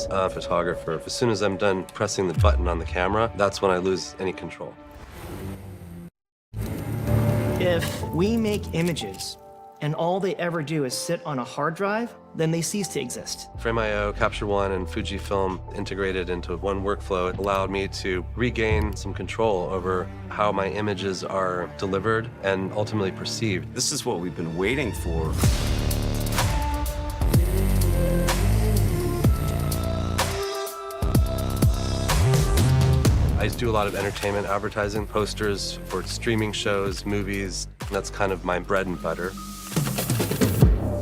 as a photographer. As soon as I'm done pressing the button on the camera, that's when I lose any control. If we make images and all they ever do is sit on a hard drive, then they cease to exist. Frame.io, Capture One, and Fujifilm integrated into one workflow. It allowed me to regain some control over how my images are delivered and ultimately perceived. This is what we've been waiting for. I do a lot of entertainment advertising, posters for streaming shows, movies, and that's kind of my bread and butter.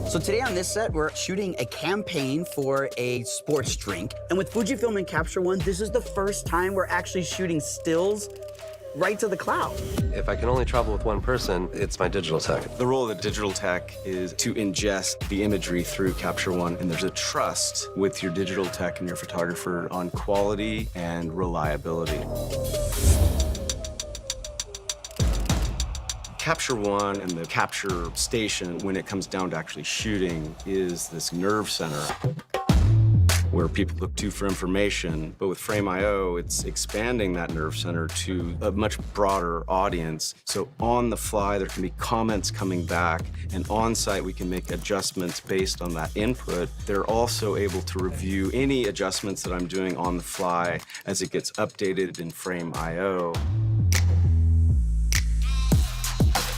So today on this set, we're shooting a campaign for a sports drink. And with Fujifilm and Capture One, this is the first time we're actually shooting stills right to the cloud. If I can only travel with one person, it's my digital tech. The role of the digital tech is to ingest the imagery through Capture One, and there's a trust with your digital tech and your photographer on quality and reliability. Capture One and the capture station, when it comes down to actually shooting, is this nerve center where people look to for information. But with Frame.io, it's expanding that nerve center to a much broader audience. So on the fly, there can be comments coming back, and on site, we can make adjustments based on that input. They're also able to review any adjustments that I'm doing on the fly as it gets updated in Frame.io.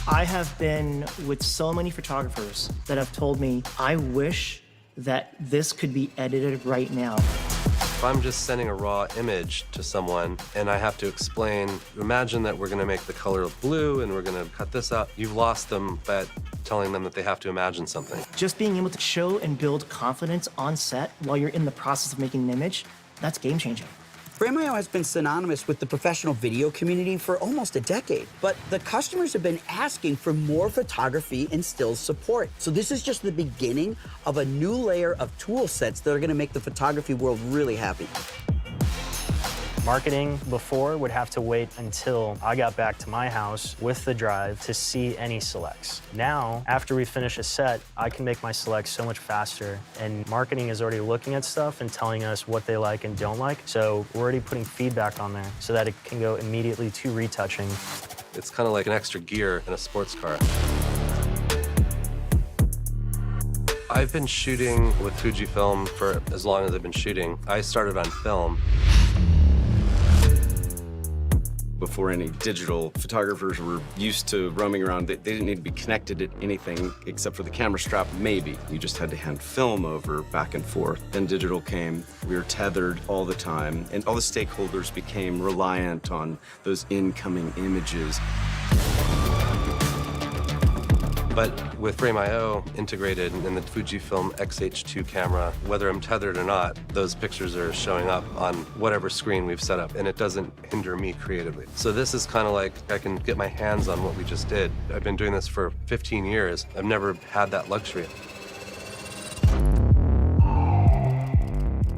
I have been with so many photographers that have told me, I wish that this could be edited right now. If I'm just sending a raw image to someone and I have to explain, imagine that we're gonna make the color blue and we're gonna cut this out, you've lost them by telling them that they have to imagine something. Just being able to show and build confidence on set while you're in the process of making an image, that's game-changing. Frame.io has been synonymous with the professional video community for almost a decade, but the customers have been asking for more photography and stills support. So this is just the beginning of a new layer of tool sets that are gonna make the photography world really happy. Marketing before would have to wait until I got back to my house with the drive to see any selects. Now, after we finish a set, I can make my selects so much faster, and marketing is already looking at stuff and telling us what they like and don't like. So we're already putting feedback on there so that it can go immediately to retouching. It's kind of like an extra gear in a sports car. I've been shooting with Fujifilm for as long as I've been shooting. I started on film. Before any digital photographers were used to roaming around, they didn't need to be connected to anything except for the camera strap, maybe. You just had to hand film over back and forth. Then digital came, we were tethered all the time, and all the stakeholders became reliant on those incoming images. But with Frame.io integrated in the Fujifilm X-H2 camera, whether I'm tethered or not, those pictures are showing up on whatever screen we've set up, and it doesn't hinder me creatively. So this is kind of like I can get my hands on what we just did. I've been doing this for 15 years. I've never had that luxury.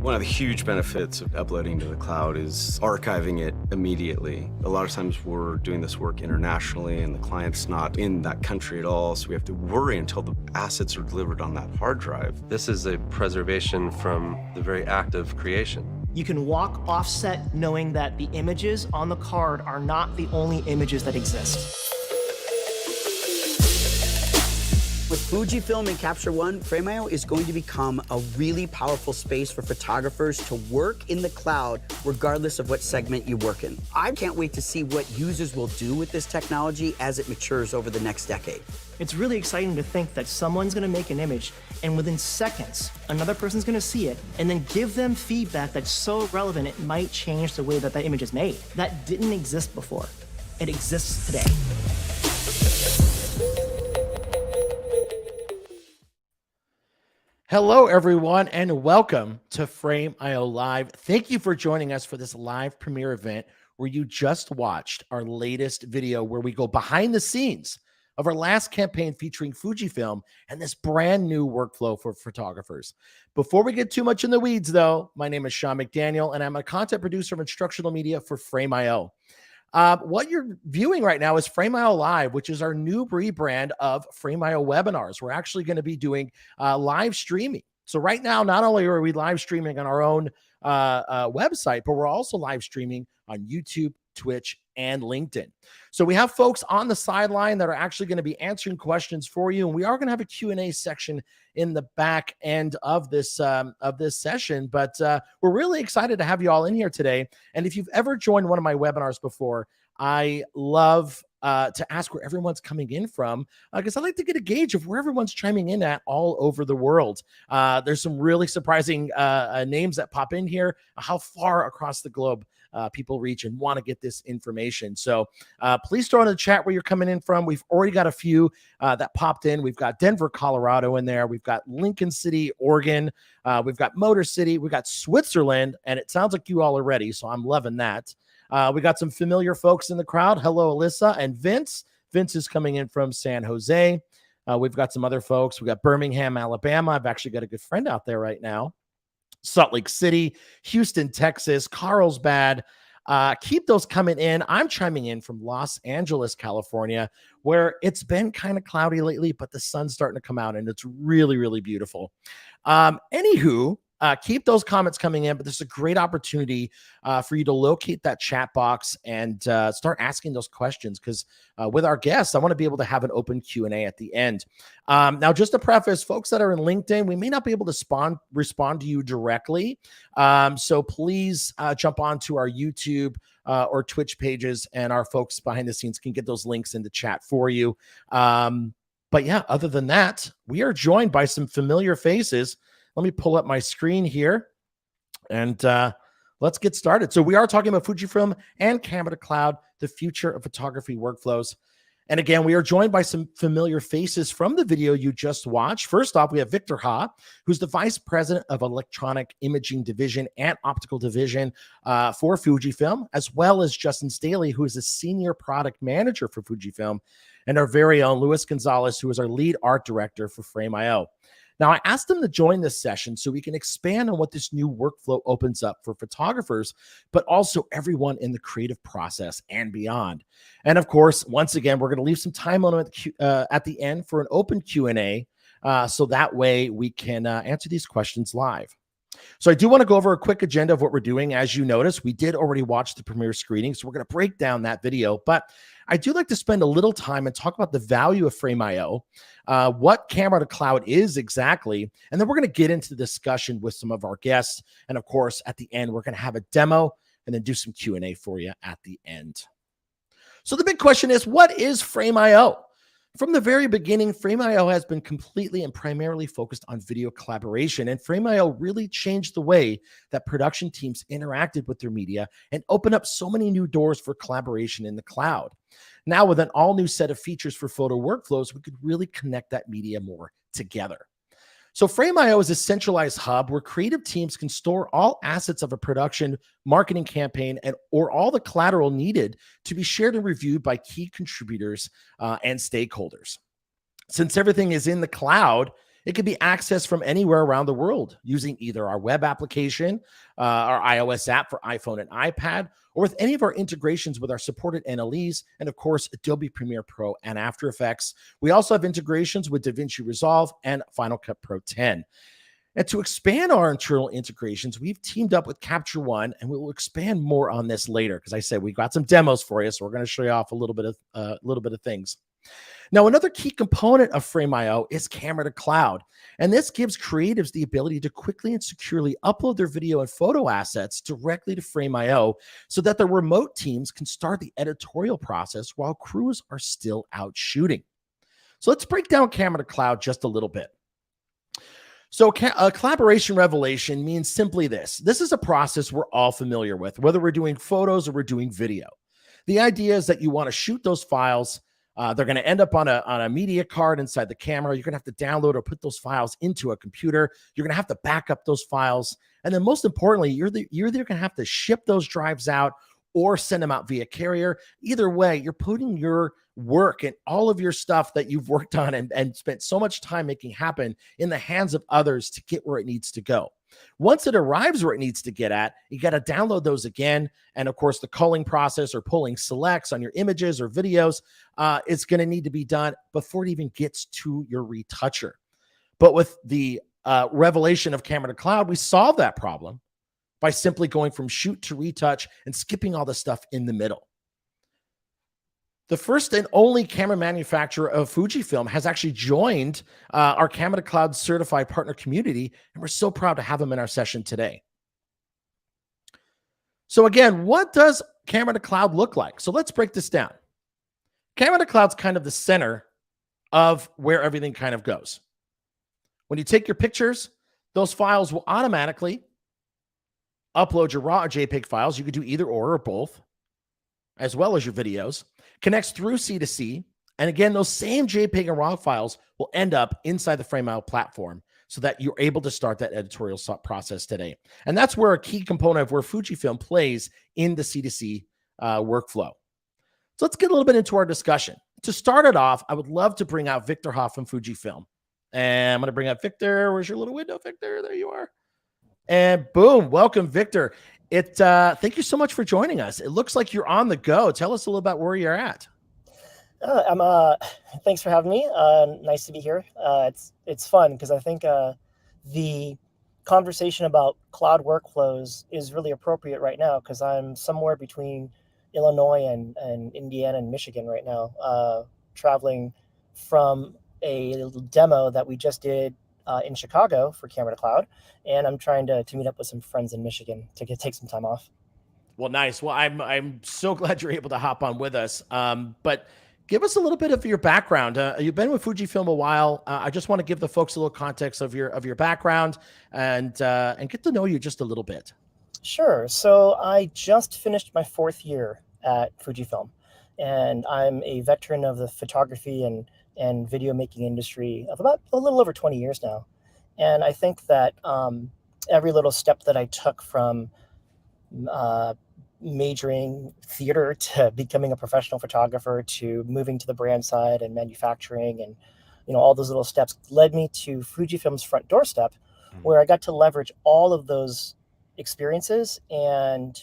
One of the huge benefits of uploading to the cloud is archiving it immediately. A lot of times we're doing this work internationally and the client's not in that country at all, so we have to worry until the assets are delivered on that hard drive. This is a preservation from the very act of creation. You can walk off set knowing that the images on the card are not the only images that exist. With Fujifilm and Capture One, Frame.io is going to become a really powerful space for photographers to work in the cloud regardless of what segment you work in. I can't wait to see what users will do with this technology as it matures over the next decade. It's really exciting to think that someone's gonna make an image and within seconds, another person's gonna see it and then give them feedback that's so relevant it might change the way that that image is made. That didn't exist before. It exists today. Hello, everyone, and welcome to Frame.io Live. Thank you for joining us for this live premiere event where you just watched our latest video where we go behind the scenes of our last campaign featuring Fujifilm and this brand new workflow for photographers. Before we get too much in the weeds, though, my name is Shawn McDaniel, and I'm a content producer of instructional media for Frame.io. What you're viewing right now is Frame.io Live, which is our new rebrand of Frame.io webinars. We're actually going to be doing live streaming So right now, not only are we live streaming on our own website, but we're also live streaming on YouTube, Twitch, and LinkedIn. So we have folks on the sideline that are actually going to be answering questions for you, and we are going to have a Q&A section in the back end of this session. But we're really excited to have you all in here today. And if you've ever joined one of my webinars before, I love to ask where everyone's coming in from, because I like to get a gauge of where everyone's chiming in at all over the world. There's some really surprising names that pop in here, how far across the globe people reach and want to get this information. So please throw in the chat where you're coming in from. We've already got a few that popped in. We've got Denver, Colorado in there. We've got Lincoln City, Oregon. We've got Motor City. We've got Switzerland, and it sounds like you all are ready, so I'm loving that. We got some familiar folks in the crowd. Hello, Alyssa and Vince. Vince is coming in from San Jose. We've got some other folks. We got Birmingham, Alabama. I've actually got a good friend out there right now. Salt Lake City, Houston, Texas, Carlsbad. Keep those coming in. I'm chiming in from Los Angeles, California, where it's been kind of cloudy lately, but the sun's starting to come out and it's really, really beautiful. Anywho, keep those comments coming in, but this is a great opportunity for you to locate that chat box and start asking those questions, because with our guests, I want to be able to have an open Q&A at the end. Now, just to preface, folks that are in LinkedIn, we may not be able to respond to you directly. So please jump onto our YouTube or Twitch pages, and our folks behind the scenes can get those links in the chat for you. But yeah, other than that, we are joined by some familiar faces. Let me pull up my screen here, and let's get started. So we are talking about Fujifilm and Camera to Cloud, the future of photography workflows. And again, we are joined by some familiar faces from the video you just watched. First off, we have Victor Ha, who's the Vice President of Electronic Imaging Division and Optical Division for Fujifilm, as well as Justin Stailey, who is a Senior Product Manager for Fujifilm, and our very own Luis Gonzalez, who is our Lead Art Director for Frame.io. Now, I asked them to join this session so we can expand on what this new workflow opens up for photographers, but also everyone in the creative process and beyond. And of course, once again, we're going to leave some time on at the end for an open Q&A, so that way we can answer these questions live. So I do want to go over a quick agenda of what we're doing. As you notice, we did already watch the premiere screening, so we're going to break down that video. But I do like to spend a little time and talk about the value of Frame.io, what Camera to Cloud is exactly, and then we're going to get into the discussion with some of our guests. And of course, at the end, we're going to have a demo and then do some Q&A for you at the end. So the big question is, what is Frame.io? From the very beginning, Frame.io has been completely and primarily focused on video collaboration, and Frame.io really changed the way that production teams interacted with their media and opened up so many new doors for collaboration in the cloud. Now, with an all-new set of features for photo workflows, we could really connect that media more together. So Frame.io is a centralized hub where creative teams can store all assets of a production, marketing campaign, or all the collateral needed to be shared and reviewed by key contributors and stakeholders. Since everything is in the cloud, it can be accessed from anywhere around the world using either our web application, our iOS app for iPhone and iPad, or with any of our integrations with our supported NLEs, and of course, Adobe Premiere Pro and After Effects. We also have integrations with DaVinci Resolve and Final Cut Pro 10. And to expand our internal integrations, we've teamed up with Capture One, and we will expand more on this later, because I said we've got some demos for you, so we're going to show you off a little bit of things. Now, another key component of Frame.io is Camera to Cloud, and this gives creatives the ability to quickly and securely upload their video and photo assets directly to Frame.io so that the remote teams can start the editorial process while crews are still out shooting. So let's break down Camera to Cloud just a little bit. So a collaboration revelation means simply this. This is a process we're all familiar with, whether we're doing photos or we're doing video. The idea is that you want to shoot those files. They're going to end up on a media card inside the camera. You're going to have to download or put those files into a computer. You're going to have to back up those files. And then most importantly, you're either going to have to ship those drives out or send them out via carrier. Either way, you're putting your work and all of your stuff that you've worked on and spent so much time making happen in the hands of others to get where it needs to go. Once it arrives where it needs to get at, you got to download those again. And of course, the culling process or pulling selects on your images or videos is going to need to be done before it even gets to your retoucher. But with the revelation of camera to cloud, we solved that problem by simply going from shoot to retouch and skipping all the stuff in the middle. The first and only camera manufacturer of Fujifilm has actually joined our Camera to Cloud certified partner community, and we're so proud to have them in our session today. So again, what does Camera to Cloud look like? So let's break this down. Camera to Cloud's kind of the center of where everything kind of goes. When you take your pictures, those files will automatically upload your RAW or JPEG files. You could do either or both, as well as your videos. Connects through C2C. And again, those same JPEG and RAW files will end up inside the Frame.io platform so that you're able to start that editorial process today. And that's where a key component of where Fujifilm plays in the C2C workflow. So let's get a little bit into our discussion. To start it off, I would love to bring out Victor Hoff from Fujifilm. And I'm going to bring out Victor. Where's your little window, Victor? There you are. And boom, welcome, Victor. Thank you so much for joining us. It looks like you're on the go. Tell us a little about where you're at. Thanks for having me. Nice to be here. It's fun because I think the conversation about cloud workflows is really appropriate right now because I'm somewhere between Illinois and Indiana and Michigan right now, traveling from a demo that we just did in Chicago for Camera to Cloud, and I'm trying to meet up with some friends in Michigan to take some time off. Well, nice. Well, I'm so glad you're able to hop on with us. But give us a little bit of your background. You've been with Fujifilm a while. I just want to give the folks a little context of your background and get to know you just a little bit. Sure. So I just finished my 4th year at Fujifilm, and I'm a veteran of the photography and video making industry of about a little over 20 years now. And I think that every little step that I took from majoring theater to becoming a professional photographer to moving to the brand side and manufacturing and all those little steps led me to Fujifilm's front doorstep, where I got to leverage all of those experiences and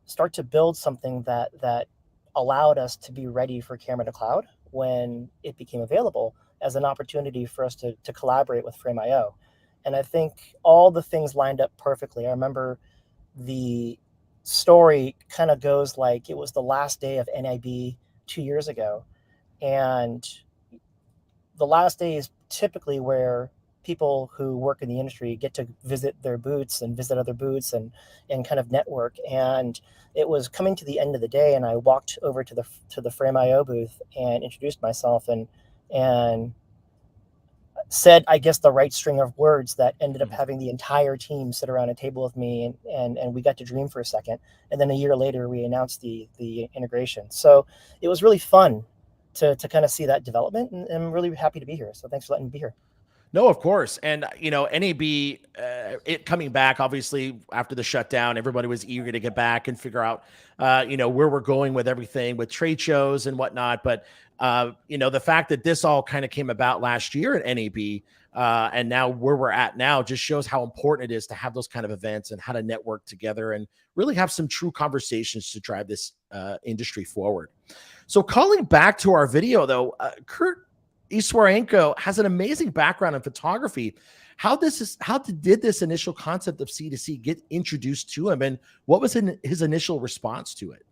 start to build something that allowed us to be ready for Camera to Cloud when it became available as an opportunity for us to collaborate with Frame.io. And I think all the things lined up perfectly. I remember the story kind of goes like it was the last day of NIB 2 years ago. And the last day is typically where people who work in the industry get to visit their booths and visit other booths and kind of network. And it was coming to the end of the day, and I walked over to the Frame.io booth and introduced myself and said, I guess, the right string of words that ended up having the entire team sit around a table with me, and we got to dream for a second. And then a year later, we announced the integration. So it was really fun to kind of see that development, and I'm really happy to be here. So thanks for letting me be here. No, of course. And, NAB, it coming back, obviously, after the shutdown, everybody was eager to get back and figure out, where we're going with everything with trade shows and whatnot. But, the fact that this all kind of came about last year at NAB and now where we're at now just shows how important it is to have those kind of events and how to network together and really have some true conversations to drive this industry forward. So calling back to our video, though, Kurt Iswarenko has an amazing background in photography. How did this initial concept of C2C get introduced to him, and what was his initial response to it?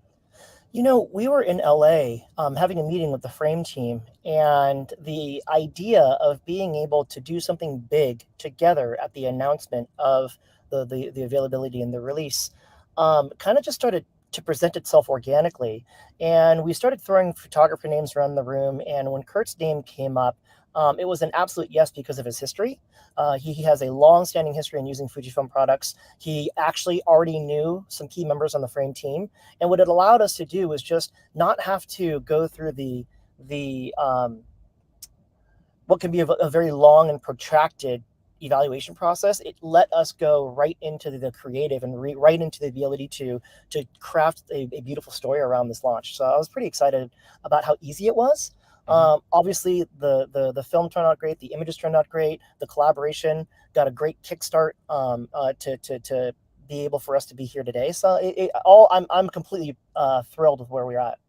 We were in LA having a meeting with the Frame team, and the idea of being able to do something big together at the announcement of the availability and the release kind of just started to present itself organically. And we started throwing photographer names around the room. And when Kurt's name came up, it was an absolute yes because of his history. He has a long-standing history in using Fujifilm products. He actually already knew some key members on the Frame team. And what it allowed us to do was just not have to go through the what can be a very long and protracted evaluation process. It let us go right into the creative and right into the ability to craft a beautiful story around this launch. So I was pretty excited about how easy it was. Obviously, the film turned out great. The images turned out great. The collaboration got a great kickstart to be able for us to be here today. So I'm completely thrilled with where we're at.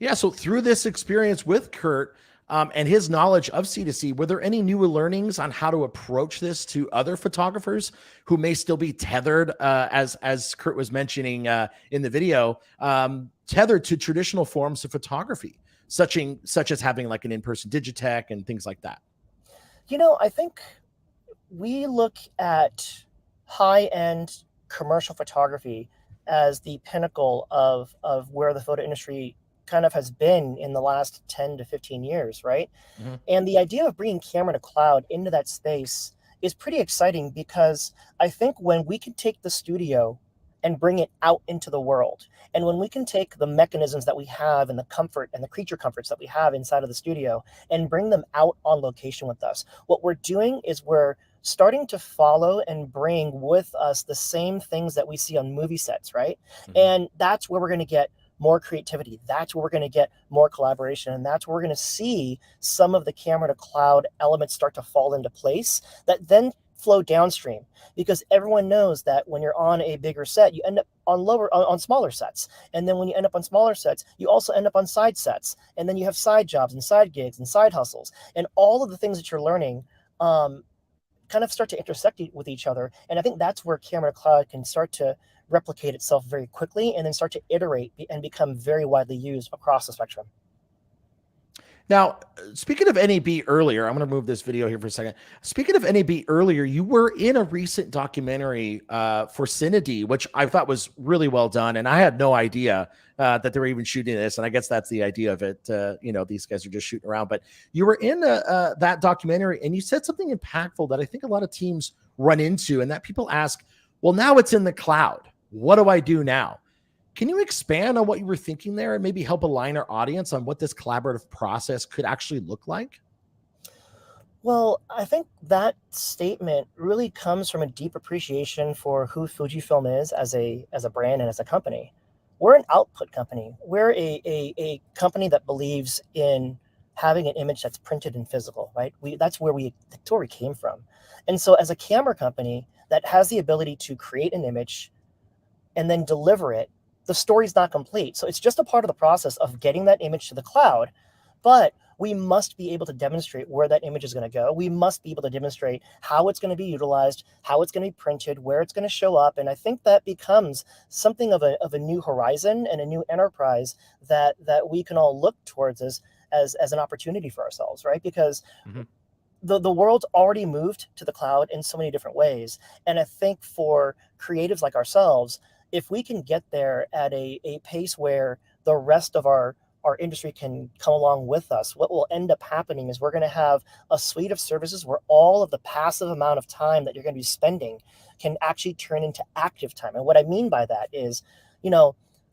Yeah. So through this experience with Kurt, and his knowledge of C2C, were there any new learnings on how to approach this to other photographers who may still be tethered, as Kurt was mentioning in the video, tethered to traditional forms of photography, such as having like an in-person Digitech and things like that? I think we look at high-end commercial photography as the pinnacle of where the photo industry kind of has been in the last 10 to 15 years, right? Mm-hmm. And the idea of bringing camera to cloud into that space is pretty exciting, because I think when we can take the studio and bring it out into the world, and when we can take the mechanisms that we have and the comfort and the creature comforts that we have inside of the studio and bring them out on location with us, what we're doing is we're starting to follow and bring with us the same things that we see on movie sets, right? Mm-hmm. And that's where we're going to get more creativity. That's where we're going to get more collaboration. And that's where we're going to see some of the camera to cloud elements start to fall into place that then flow downstream, because everyone knows that when you're on a bigger set, you end up on smaller sets. And then when you end up on smaller sets, you also end up on side sets. And then you have side jobs and side gigs and side hustles. And all of the things that you're learning kind of start to intersect with each other. And I think that's where camera to cloud can start to replicate itself very quickly and then start to iterate and become very widely used across the spectrum. Now, speaking of NAB earlier, I'm going to move this video here for a second. Speaking of NAB earlier, you were in a recent documentary for Cinedy, which I thought was really well done. And I had no idea that they were even shooting this. And I guess that's the idea of it. These guys are just shooting around. But you were in that documentary, and you said something impactful that I think a lot of teams run into, and that people ask, well, now it's in the cloud. What do I do now? Can you expand on what you were thinking there and maybe help align our audience on what this collaborative process could actually look like? Well, I think that statement really comes from a deep appreciation for who Fujifilm is as a brand and as a company. We're an output company. We're a company that believes in having an image that's printed and physical, right? That's where we came from. And so as a camera company that has the ability to create an image and then deliver it, the story's not complete. So it's just a part of the process of getting that image to the cloud, but we must be able to demonstrate where that image is going to go. We must be able to demonstrate how it's going to be utilized, how it's going to be printed, where it's going to show up. And I think that becomes something of a new horizon and a new enterprise that we can all look towards as an opportunity for ourselves, right? Because the world's already moved to the cloud in so many different ways. And I think for creatives like ourselves, if we can get there at a pace where the rest of our industry can come along with us, what will end up happening is we're going to have a suite of services where all of the passive amount of time that you're going to be spending can actually turn into active time. And what I mean by that is,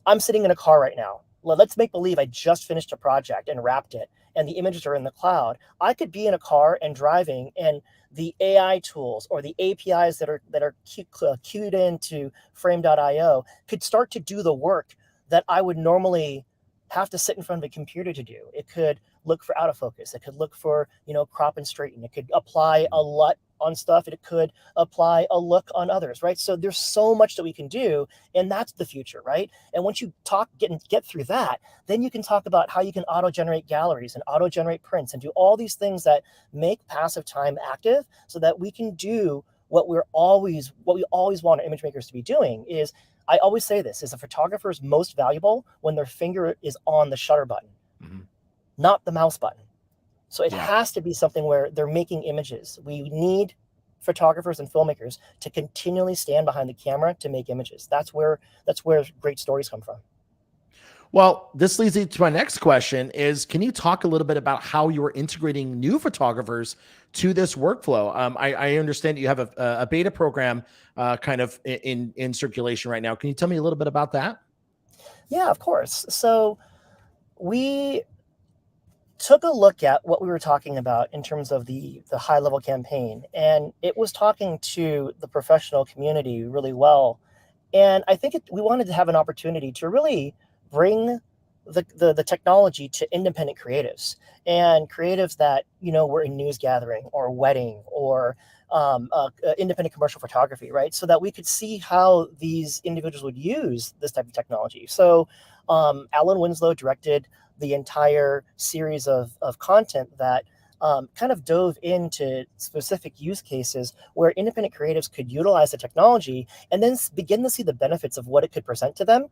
I'm sitting in a car right now. Let's make believe I just finished a project and wrapped it, and the images are in the cloud. I could be in a car and driving, and the AI tools or the APIs that are queued into Frame.io could start to do the work that I would normally have to sit in front of a computer to do. It could look for autofocus. It could look for, crop and straighten. It could apply a LUT on stuff. It could apply a look on others, right? So there's so much that we can do, and that's the future, right? And once you get through that, then you can talk about how you can auto-generate galleries and auto-generate prints and do all these things that make passive time active, so that we can do what we always want our image makers to be doing. Is, I always say this, is a photographer is most valuable when their finger is on the shutter button, not the mouse button. So it has to be something where they're making images. We need photographers and filmmakers to continually stand behind the camera to make images. That's where great stories come from. Well, this leads me to my next question is, can you talk a little bit about how you are integrating new photographers to this workflow? I understand you have a beta program kind of in circulation right now. Can you tell me a little bit about that? Yeah, of course. So we took a look at what we were talking about in terms of the high level campaign, and it was talking to the professional community really well. And I think we wanted to have an opportunity to really bring the technology to independent creatives and creatives that, were in news gathering or wedding or independent commercial photography, right? So that we could see how these individuals would use this type of technology. So Alan Winslow directed the entire series of content that kind of dove into specific use cases where independent creatives could utilize the technology and then begin to see the benefits of what it could present to them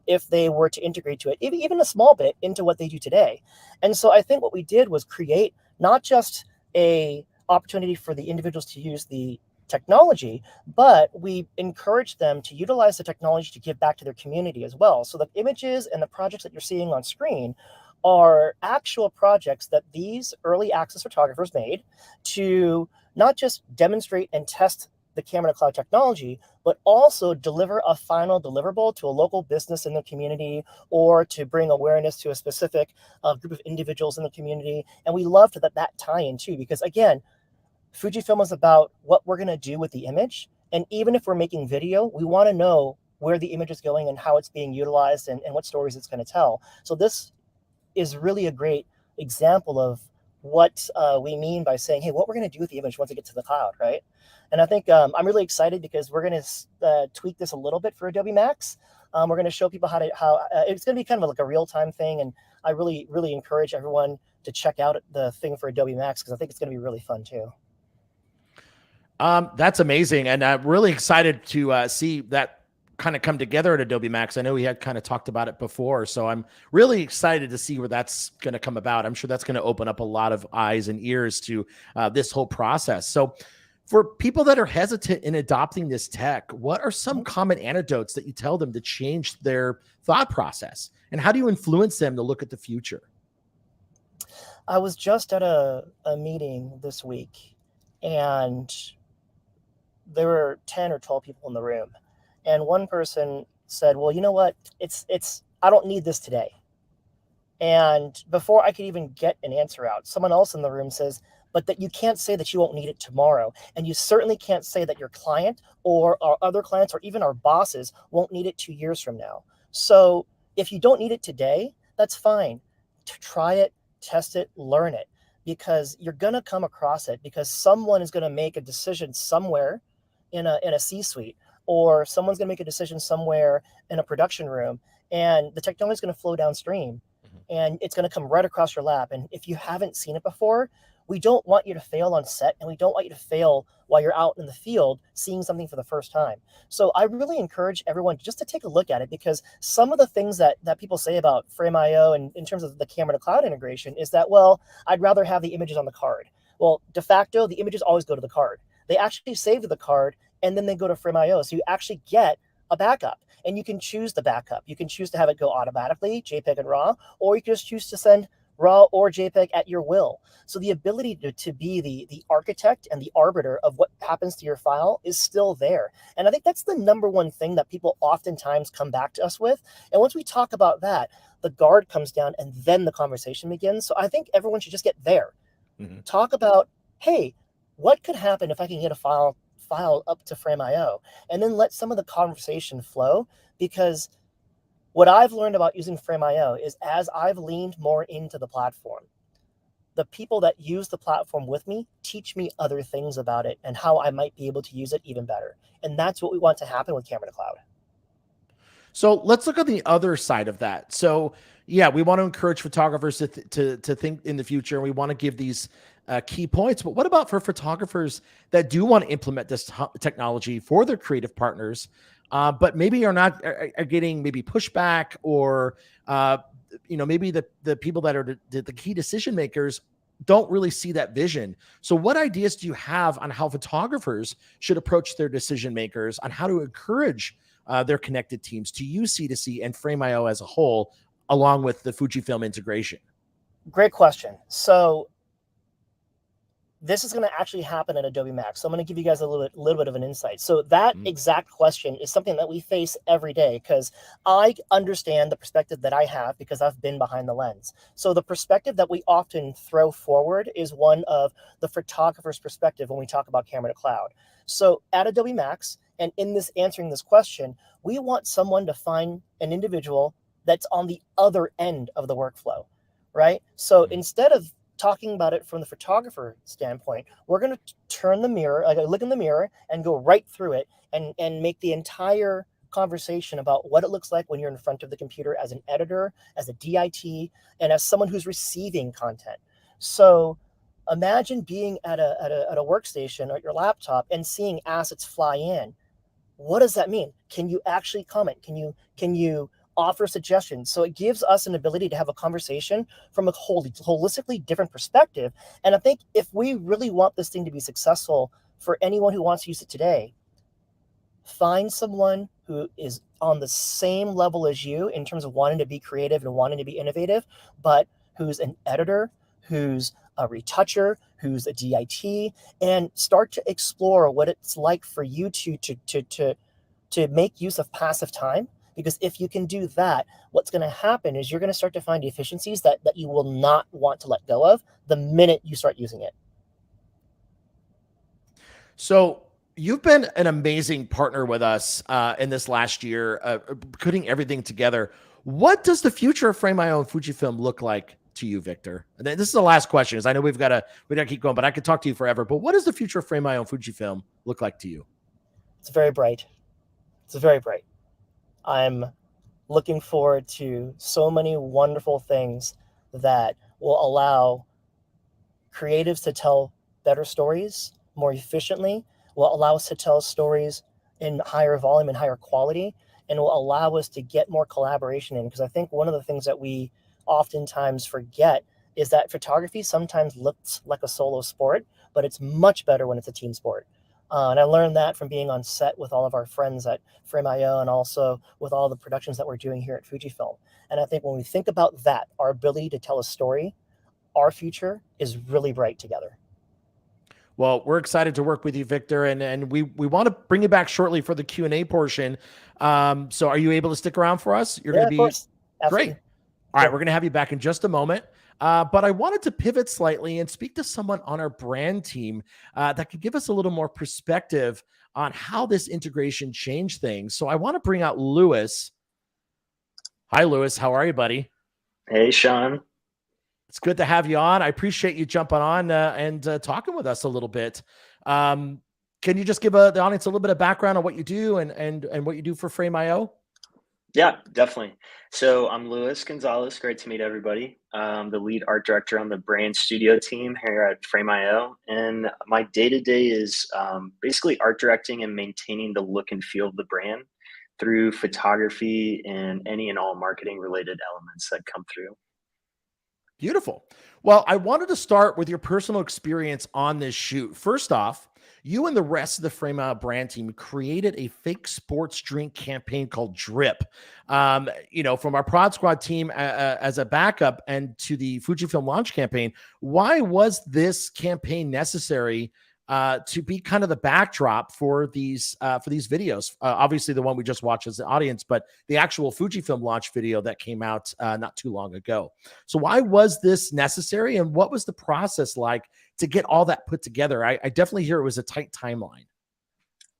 if they were to integrate to it, even a small bit, into what they do today. And so I think what we did was create not just a opportunity for the individuals to use the technology, but we encourage them to utilize the technology to give back to their community as well. So the images and the projects that you're seeing on screen are actual projects that these early access photographers made to not just demonstrate and test the camera to cloud technology, but also deliver a final deliverable to a local business in the community or to bring awareness to a specific group of individuals in the community. And we loved that tie in too, because again, Fujifilm is about what we're going to do with the image. And even if we're making video, we want to know where the image is going and how it's being utilized and what stories it's going to tell. So this is really a great example of what we mean by saying, hey, what we're going to do with the image once it gets to the cloud, right? And I think I'm really excited because we're going to tweak this a little bit for Adobe Max. We're going to show people how it's going to be kind of like a real-time thing. And I really, really encourage everyone to check out the thing for Adobe Max because I think it's going to be really fun too. That's amazing. And I'm really excited to see that kind of come together at Adobe Max. I know we had kind of talked about it before, so I'm really excited to see where that's going to come about. I'm sure that's going to open up a lot of eyes and ears to this whole process. So for people that are hesitant in adopting this tech, what are some common anecdotes that you tell them to change their thought process? And how do you influence them to look at the future? I was just at a meeting this week, and there were 10 or 12 people in the room. And one person said, well, you know what? I don't need this today. And before I could even get an answer out, someone else in the room says, but that you can't say that you won't need it tomorrow. And you certainly can't say that your client or our other clients or even our bosses won't need it 2 years from now. So if you don't need it today, that's fine. Try it, test it, learn it, because you're going to come across it because someone is going to make a decision somewhere in a C-suite, or someone's going to make a decision somewhere in a production room, and the technology is going to flow downstream and it's going to come right across your lap. And if you haven't seen it before, we don't want you to fail on set, and we don't want you to fail while you're out in the field seeing something for the first time. So I really encourage everyone just to take a look at it, because some of the things that people say about Frame.io and in terms of the camera to cloud integration is that, well, I'd rather have the images on the card. Well, de facto, the images always go to the card. They actually save to the card and then they go to Frame.io. So you actually get a backup, and you can choose the backup. You can choose to have it go automatically, JPEG and RAW, or you can just choose to send RAW or JPEG at your will. So the ability to be the architect and the arbiter of what happens to your file is still there. And I think that's the number one thing that people oftentimes come back to us with. And once we talk about that, the guard comes down and then the conversation begins. So I think everyone should just get there. Talk about, hey, what could happen if I can get a file up to Frame.io, and then let some of the conversation flow. Because what I've learned about using Frame.io is, as I've leaned more into the platform, the people that use the platform with me teach me other things about it and how I might be able to use it even better. And that's what we want to happen with Camera to Cloud. So let's look at the other side of that. So yeah, we want to encourage photographers to think in the future, and we want to give these key points. But what about for photographers that do want to implement this technology for their creative partners, but maybe are getting maybe pushback, or maybe the people that are the key decision makers don't really see that vision. So what ideas do you have on how photographers should approach their decision makers on how to encourage their connected teams to use C2C and Frame.io as a whole, along with the Fujifilm integration? Great question. So this is going to actually happen at Adobe Max. So I'm going to give you guys a little bit of an insight. So that exact question is something that we face every day, because I understand the perspective that I have because I've been behind the lens. So the perspective that we often throw forward is one of the photographer's perspective when we talk about Camera to Cloud. So at Adobe Max, and in this answering this question, we want someone to find an individual that's on the other end of the workflow, right? So instead of talking about it from the photographer standpoint, we're going to turn the mirror, look in the mirror and go right through it and make the entire conversation about what it looks like when you're in front of the computer as an editor, as a DIT, and as someone who's receiving content. So imagine being at a workstation or at your laptop and seeing assets fly in. What does that mean? Can you actually comment? Can you offer suggestions? So it gives us an ability to have a conversation from a holistically different perspective. And I think if we really want this thing to be successful for anyone who wants to use it today, find someone who is on the same level as you in terms of wanting to be creative and wanting to be innovative, but who's an editor, who's a retoucher, who's a DIT, and start to explore what it's like for you to make use of passive time. Because if you can do that, what's going to happen is you're going to start to find efficiencies that you will not want to let go of the minute you start using it. So you've been an amazing partner with us in this last year, putting everything together. What does the future of Frame.io and Fujifilm look like to you, Victor? And this is the last question, because I know we got to keep going, but I could talk to you forever. But what does the future of Frame.io and Fujifilm look like to you? It's very bright. It's very bright. I'm looking forward to so many wonderful things that will allow creatives to tell better stories more efficiently, will allow us to tell stories in higher volume and higher quality, and will allow us to get more collaboration in. Because I think one of the things that we oftentimes forget is that photography sometimes looks like a solo sport, but it's much better when it's a team sport. And I learned that from being on set with all of our friends at Frame.io and also with all the productions that we're doing here at Fujifilm. And I think when we think about that, our ability to tell a story, our future is really bright together. Well, we're excited to work with you, Victor, and we want to bring you back shortly for the Q&A portion. So are you able to stick around for us? You're going to be great. All right, we're going to have you back in just a moment. But I wanted to pivot slightly and speak to someone on our brand team that could give us a little more perspective on how this integration changed things. So I want to bring out Lewis. Hi, Lewis. How are you, buddy? Hey, Shawn. It's good to have you on. I appreciate you jumping on and talking with us a little bit. Can you just give the audience a little bit of background on what you do and what you do for Frame.io? Yeah, definitely. So I'm Luis Gonzalez. Great to meet everybody. I'm the lead art director on the brand studio team here at Frame.io. And my day-to-day is basically art directing and maintaining the look and feel of the brand through photography and any and all marketing related elements that come through. Beautiful. Well, I wanted to start with your personal experience on this shoot. First off, you and the rest of the Frame.io brand team created a fake sports drink campaign called Drip. From our Prod Squad team as a backup and to the Fujifilm launch campaign. Why was this campaign necessary to be kind of the backdrop for these videos? Obviously, the one we just watched as the audience, but the actual Fujifilm launch video that came out not too long ago. So why was this necessary, and what was the process like to get all that put together? I definitely hear it was a tight timeline.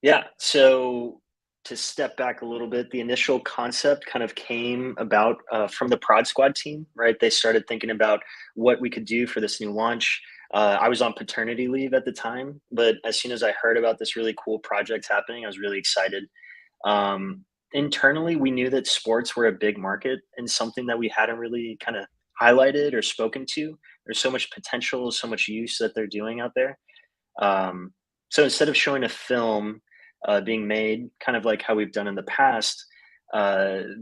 Yeah. So to step back a little bit, the initial concept kind of came about from the Prod Squad team, right? They started thinking about what we could do for this new launch. I was on paternity leave at the time, but as soon as I heard about this really cool project happening, I was really excited. Internally, we knew that sports were a big market and something that we hadn't really kind of highlighted or spoken to. There's so much potential, so much use that they're doing out there. So instead of showing a film being made, kind of like how we've done in the past,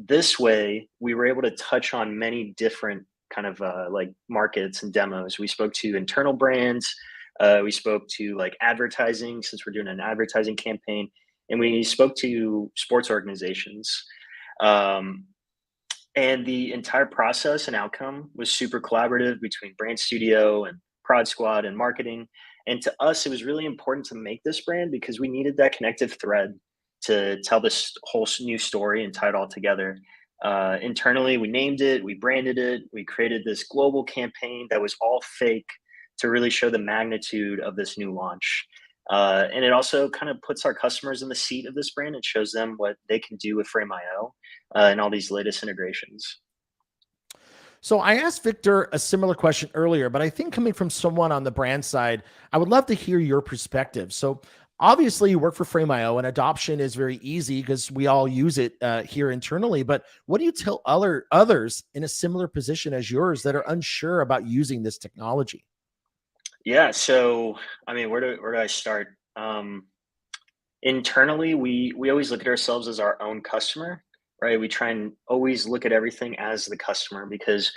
this way we were able to touch on many different kind of like markets and demos. We spoke to internal brands, we spoke to like advertising, since we're doing an advertising campaign, and we spoke to sports organizations. And the entire process and outcome was super collaborative between brand studio and Prod Squad and marketing. And to us, it was really important to make this brand because we needed that connective thread to tell this whole new story and tie it all together. Internally, we named it, we branded it, we created this global campaign that was all fake to really show the magnitude of this new launch. And it also kind of puts our customers in the seat of this brand and shows them what they can do with Frame.io and all these latest integrations. So I asked Victor a similar question earlier, but I think coming from someone on the brand side, I would love to hear your perspective. So obviously you work for Frame.io and adoption is very easy because we all use it here internally. But what do you tell others in a similar position as yours that are unsure about using this technology? Yeah. So, I mean, where do I start? Internally, we always look at ourselves as our own customer, right? We try and always look at everything as the customer because,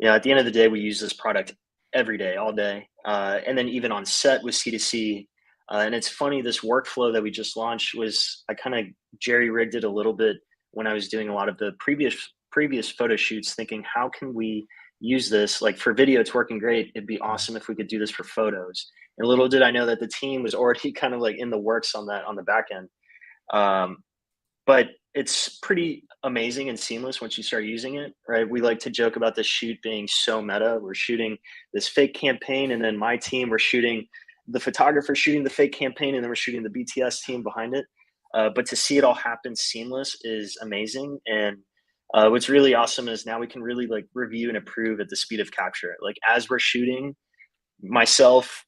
at the end of the day, we use this product every day, all day, and then even on set with C2C. And it's funny, this workflow that we just launched was I kind of jerry rigged it a little bit when I was doing a lot of the previous photo shoots, thinking how can we use this like for video? It's working great. It'd be awesome if we could do this for photos. And little did I know that the team was already kind of like in the works on that on the back end. Um, but it's pretty amazing and seamless once you start using it, right? We like to joke about the shoot being so meta. We're shooting this fake campaign, and then my team, we're shooting the photographer shooting the fake campaign, and then we're shooting the BTS team behind it. But to see it all happen seamless is amazing. And what's really awesome is now we can really like review and approve at the speed of capture. Like as we're shooting, myself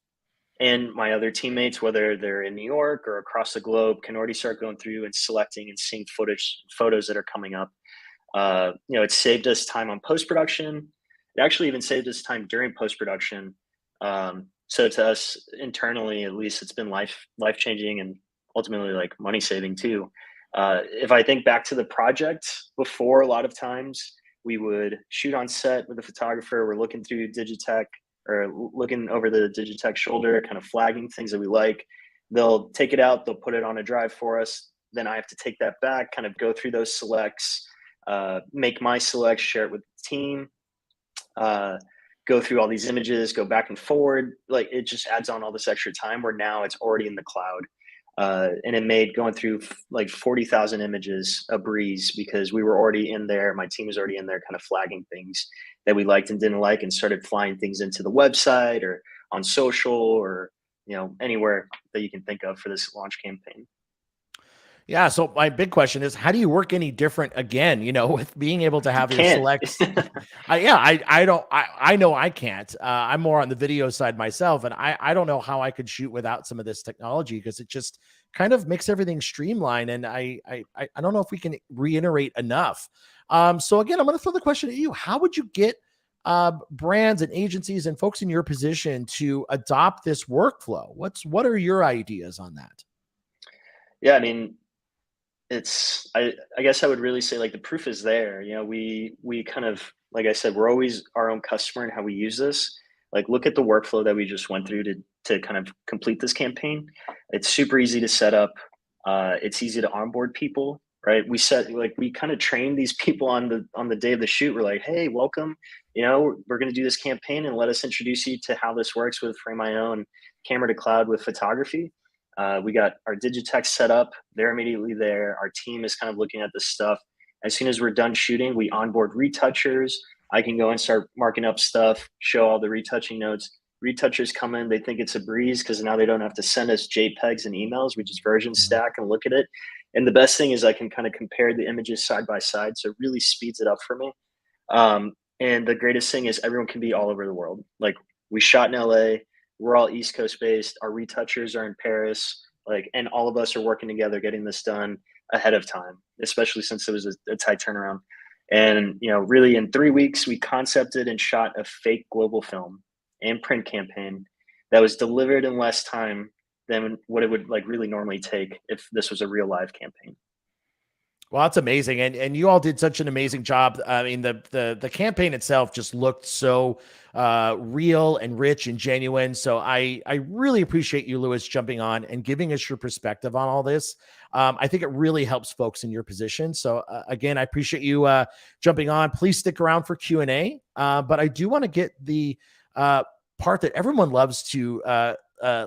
and my other teammates, whether they're in New York or across the globe, can already start going through and selecting and seeing photos that are coming up. It saved us time on post-production. It actually even saved us time during post-production. So to us internally, at least, it's been life-changing and ultimately like money saving too. If I think back to the project before, a lot of times we would shoot on set with a photographer. We're looking through Digitech or looking over the Digitech shoulder, kind of flagging things that we like. They'll take it out, they'll put it on a drive for us. Then I have to take that back, kind of go through those selects, make my selects, share it with the team, go through all these images, go back and forward. Like it just adds on all this extra time where now it's already in the cloud. And it made going through like 40,000 images a breeze because we were already in there. My team was already in there kind of flagging things that we liked and didn't like and started flying things into the website or on social or, anywhere that you can think of for this launch campaign. Yeah. So my big question is, how do you work any different again, with being able to have your selects? I know I can't. I'm more on the video side myself, and I don't know how I could shoot without some of this technology because it just kind of makes everything streamlined. And I don't know if we can reiterate enough. So again, I'm going to throw the question at you. How would you get brands and agencies and folks in your position to adopt this workflow? What are your ideas on that? Yeah, I mean, I guess I would really say like the proof is there. We kind of, like I said, we're always our own customer in how we use this. Like look at the workflow that we just went through to kind of complete this campaign. It's super easy to set up. It's easy to onboard people, right? We kind of train these people on the day of the shoot. We're like, hey, welcome. We're going to do this campaign and let us introduce you to how this works with Frame.io and camera to cloud with photography. We got our Digitech set up. They're immediately there. Our team is kind of looking at this stuff. As soon as we're done shooting, we onboard retouchers. I can go and start marking up stuff, show all the retouching notes. Retouchers come in, they think it's a breeze because now they don't have to send us JPEGs and emails. We just version stack and look at it. And the best thing is I can kind of compare the images side by side. So it really speeds it up for me. And the greatest thing is everyone can be all over the world. Like we shot in LA. We're all East Coast based. Our retouchers are in Paris, and all of us are working together, getting this done ahead of time, especially since it was a tight turnaround. And, really in 3 weeks, we concepted and shot a fake global film and print campaign that was delivered in less time than what it would really normally take if this was a real live campaign. Well, that's amazing. And you all did such an amazing job. I mean, the campaign itself just looked so real and rich and genuine. So I really appreciate you, Louis, jumping on and giving us your perspective on all this. I think it really helps folks in your position. So again, I appreciate you jumping on. Please stick around for Q&A. But I do want to get the part that everyone loves to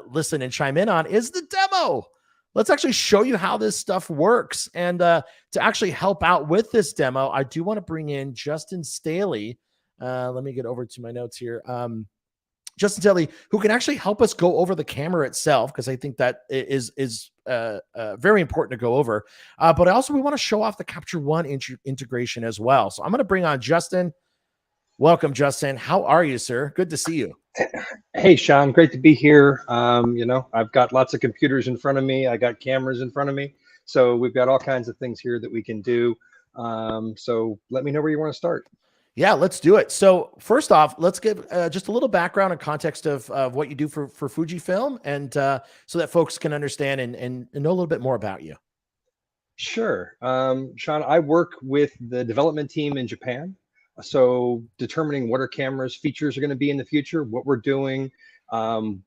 listen and chime in on is the demo. Let's actually show you how this stuff works. And to actually help out with this demo, I do want to bring in Justin Stailey. Let me get over to my notes here. Justin Stailey, who can actually help us go over the camera itself, because I think that is very important to go over. But also we want to show off the Capture One integration as well. So I'm going to bring on Justin. Welcome, Justin. How are you, sir? Good to see you. Hey, Sean, great to be here. I've got lots of computers in front of me. I got cameras in front of me. So we've got all kinds of things here that we can do. So let me know where you want to start. Yeah, let's do it. So first off, let's give just a little background and context of what you do for Fujifilm, and so that folks can understand and know a little bit more about you. Sure. Sean, I work with the development team in Japan. So determining what our cameras features are going to be in the future, what we're doing,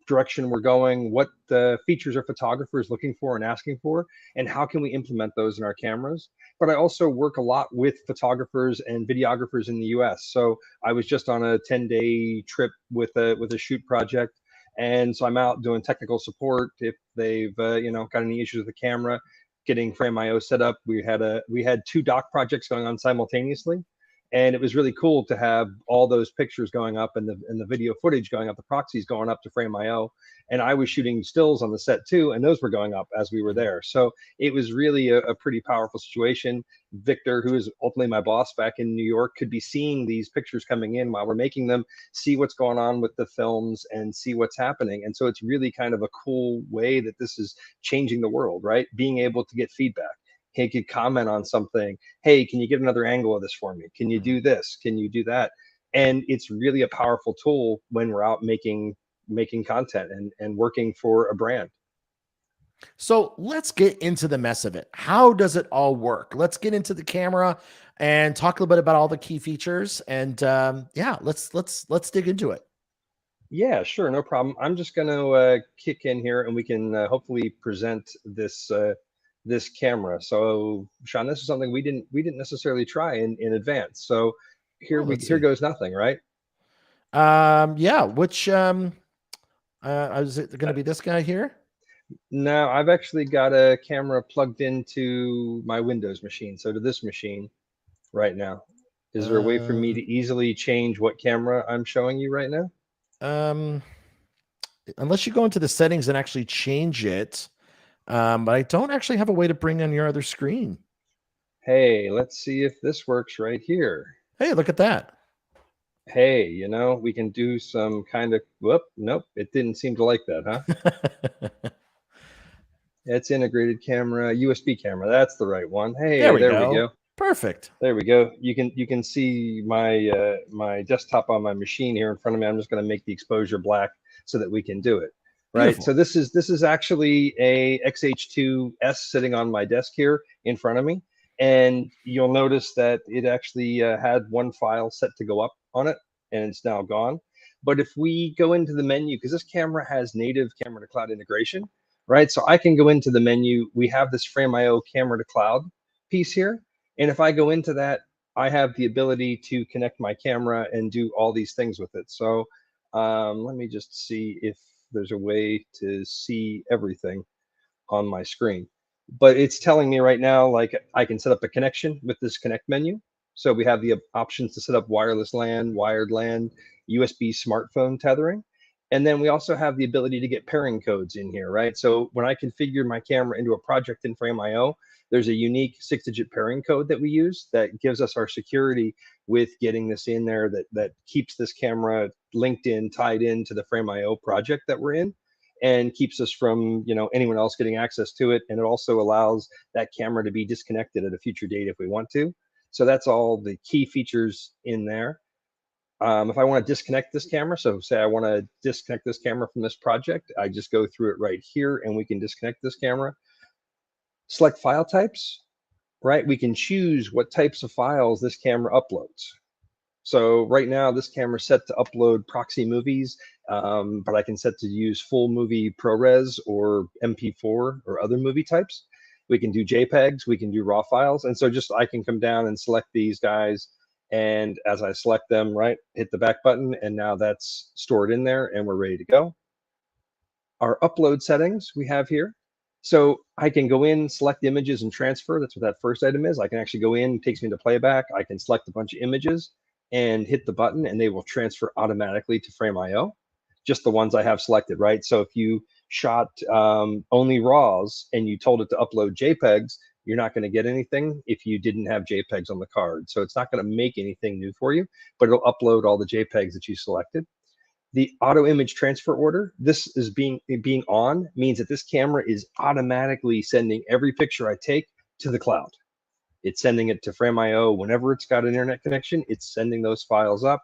direction we're going, what the features our photographers looking for and asking for, and how can we implement those in our cameras. But I also work a lot with photographers and videographers in the US. So I was just on a 10-day trip with a shoot project. And so I'm out doing technical support if they've got any issues with the camera, getting Frame.io set up. We had two doc projects going on simultaneously, and it was really cool to have all those pictures going up and the video footage going up, the proxies going up to Frame.io, and I was shooting stills on the set too, and those were going up as we were there. So it was really a pretty powerful situation. Victor, who is ultimately my boss back in New York, could be seeing these pictures coming in while we're making them, see what's going on with the films and see what's happening. And so it's really kind of a cool way that this is changing the world, right? Being able to get feedback. He could comment on something. Hey, can you get another angle of this for me? Can you do this? Can you do that? And it's really a powerful tool when we're out making content and working for a brand. So let's get into the mess of it. How does it all work? Let's get into the camera and talk a little bit about all the key features. And yeah, let's dig into it. Yeah, sure, no problem. I'm just going to kick in here, and we can hopefully present this this camera. So, Sean, this is something we didn't necessarily try in advance. So here here goes nothing, right? Yeah. Which is it going to be this guy here? No, I've actually got a camera plugged into my Windows machine. So to this machine right now. Is there a way for me to easily change what camera I'm showing you right now? Unless you go into the settings and actually change it. But I don't actually have a way to bring on your other screen. Hey, let's see if this works right here. Hey, look at that. Hey, we can do some kind of, whoop, nope, it didn't seem to like that, huh? It's integrated camera, USB camera. That's the right one. Hey, there we go. Perfect. There we go. You can see my my desktop on my machine here in front of me. I'm just going to make the exposure black so that we can do it. Right. Beautiful. So this is actually a X-H2S sitting on my desk here in front of me, and you'll notice that it actually had one file set to go up on it, and it's now gone. But if we go into the menu, because this camera has native camera to cloud integration, right? So I can go into the menu. We have this Frame.io camera to cloud piece here. And if I go into that, I have the ability to connect my camera and do all these things with it. So let me just see if there's a way to see everything on my screen. But it's telling me right now, like I can set up a connection with this connect menu. So we have the options to set up wireless LAN, wired LAN, USB smartphone tethering. And then we also have the ability to get pairing codes in here, right? So when I configure my camera into a project in Frame.io, there's a unique 6-digit pairing code that we use that gives us our security with getting this in there that keeps this camera linked in, tied into the Frame.io project that we're in, and keeps us from anyone else getting access to it. And it also allows that camera to be disconnected at a future date if we want to. So that's all the key features in there. If I want to disconnect this camera, so say I want to disconnect this camera from this project, I just go through it right here and we can disconnect this camera. Select file types, right? We can choose what types of files this camera uploads. So right now this camera's set to upload proxy movies, but I can set to use full movie ProRes or MP4 or other movie types. We can do JPEGs, we can do RAW files. And so just I can come down and select these guys. And as I select them, right, hit the back button, and now that's stored in there and we're ready to go. Our upload settings we have here. So I can go in, select images and transfer. That's what that first item is. I can actually go in, it takes me to playback. I can select a bunch of images and hit the button and they will transfer automatically to Frame.io, just the ones I have selected, right? So if you shot only RAWs and you told it to upload JPEGs, you're not going to get anything if you didn't have JPEGs on the card. So it's not going to make anything new for you, but it'll upload all the JPEGs that you selected. The auto image transfer order, this is being on, means that this camera is automatically sending every picture I take to the cloud. It's sending it to Frame.io whenever it's got an internet connection. It's sending those files up.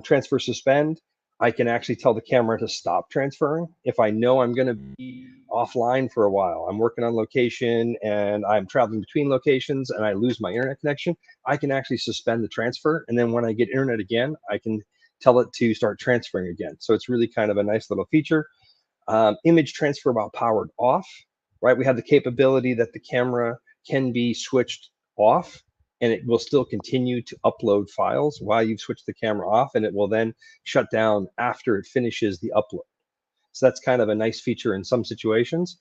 Transfer suspend, I can actually tell the camera to stop transferring. If I know I'm going to be offline for a while, I'm working on location and I'm traveling between locations and I lose my internet connection, I can actually suspend the transfer. And then when I get internet again, I can tell it to start transferring again. So it's really kind of a nice little feature. Image transfer while powered off, right? We have the capability that the camera can be switched off and it will still continue to upload files while you've switched the camera off, and it will then shut down after it finishes the upload. So that's kind of a nice feature in some situations,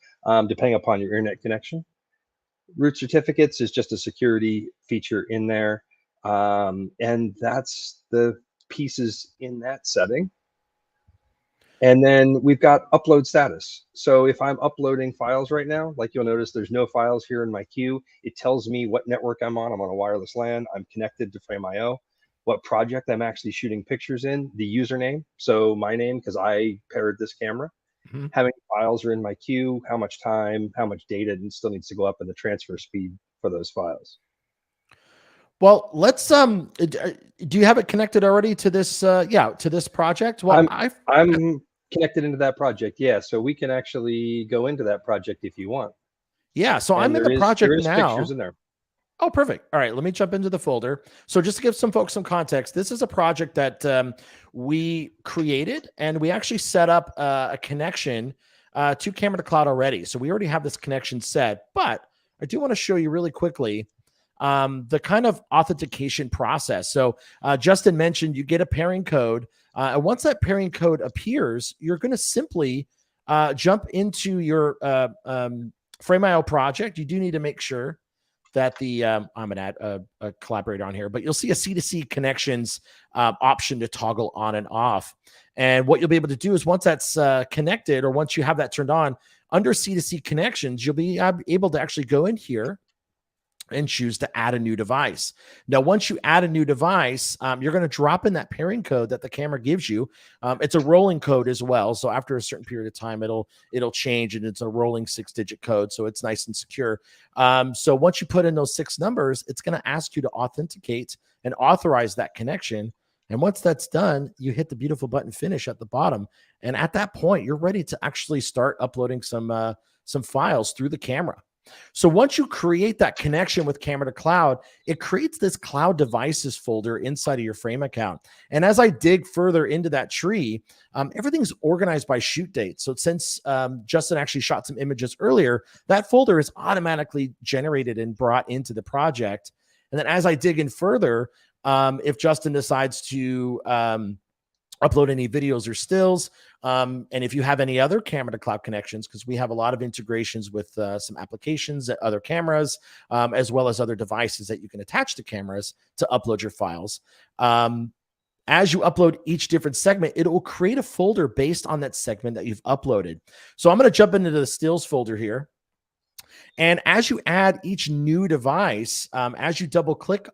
depending upon your internet connection. Root certificates is just a security feature in there. And that's the pieces in that setting. And then we've got upload status. So if I'm uploading files right now, like you'll notice there's no files here in my queue. It tells me what network I'm on. I'm on a wireless LAN. I'm connected to Frame.io. What project I'm actually shooting pictures in, the username. So my name, because I paired this camera. Mm-hmm. How many files are in my queue, how much time, how much data still needs to go up, and the transfer speed for those files. Well, let's do you have it connected already to this to this project? Well, I'm connected into that project, yeah, so we can actually go into that project if you want. Yeah, so I'm in the project now. Pictures in there. Oh, perfect. All right, let me jump into the folder. So just to give some folks some context, this is a project that we created, and we actually set up a connection to Camera to Cloud already. So we already have this connection set, but I do want to show you really quickly the kind of authentication process. So Justin mentioned you get a pairing code. And once that pairing code appears, you're going to simply jump into your Frame.io project. You do need to make sure that the I'm going to add a collaborator on here, but you'll see a C2C connections option to toggle on and off. And what you'll be able to do is once that's connected, or once you have that turned on, under C2C connections, you'll be able to actually go in here and choose to add a new device. Now, once you add a new device, you're going to drop in that pairing code that the camera gives you. It's a rolling code as well. So after a certain period of time, it'll change, and it's a rolling 6-digit code. So it's nice and secure. So once you put in those 6 numbers, it's going to ask you to authenticate and authorize that connection. And once that's done, you hit the beautiful button finish at the bottom. And at that point, you're ready to actually start uploading some files through the camera. So once you create that connection with Camera to Cloud, it creates this cloud devices folder inside of your Frame account. And as I dig further into that tree, everything's organized by shoot date. So since Justin actually shot some images earlier, that folder is automatically generated and brought into the project. And then as I dig in further, if Justin decides to upload any videos or stills, and if you have any other Camera to Cloud connections, because we have a lot of integrations with some applications, other cameras, as well as other devices that you can attach to cameras to upload your files. As you upload each different segment, it will create a folder based on that segment that you've uploaded. So I'm going to jump into the stills folder here. And as you add each new device, as you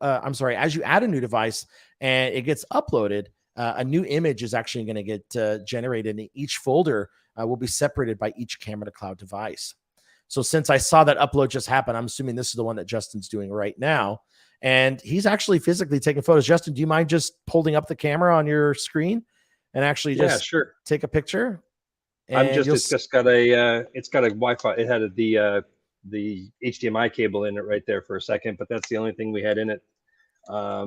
as you add a new device and it gets uploaded, a new image is actually going to get generated, and each folder will be separated by each Camera to Cloud device. So since I saw that upload just happen, I'm assuming this is the one that Justin's doing right now. And he's actually physically taking photos. Justin, do you mind just holding up the camera on your screen and actually just take a picture? And it's got a Wi-Fi. It had the HDMI cable in it right there for a second, but that's the only thing we had in it.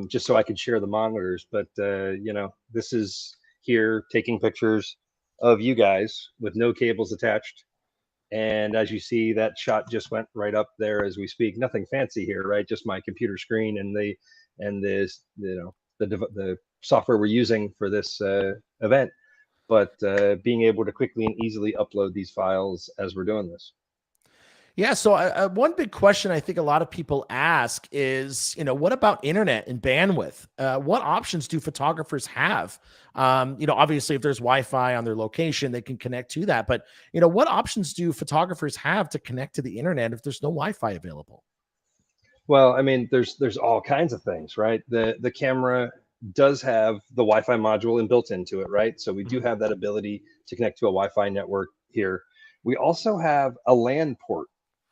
Just so I could share the monitors. But, this is here taking pictures of you guys with no cables attached. And as you see, that shot just went right up there as we speak. Nothing fancy here, right? Just my computer screen and the software we're using for this event. But being able to quickly and easily upload these files as we're doing this. Yeah. So one big question I think a lot of people ask is, what about internet and bandwidth? What options do photographers have? Obviously, if there's Wi-Fi on their location, they can connect to that. But, what options do photographers have to connect to the internet if there's no Wi-Fi available? Well, I mean, there's all kinds of things, right? The camera does have the Wi-Fi module built into it, right? So we do have that ability to connect to a Wi-Fi network here. We also have a LAN port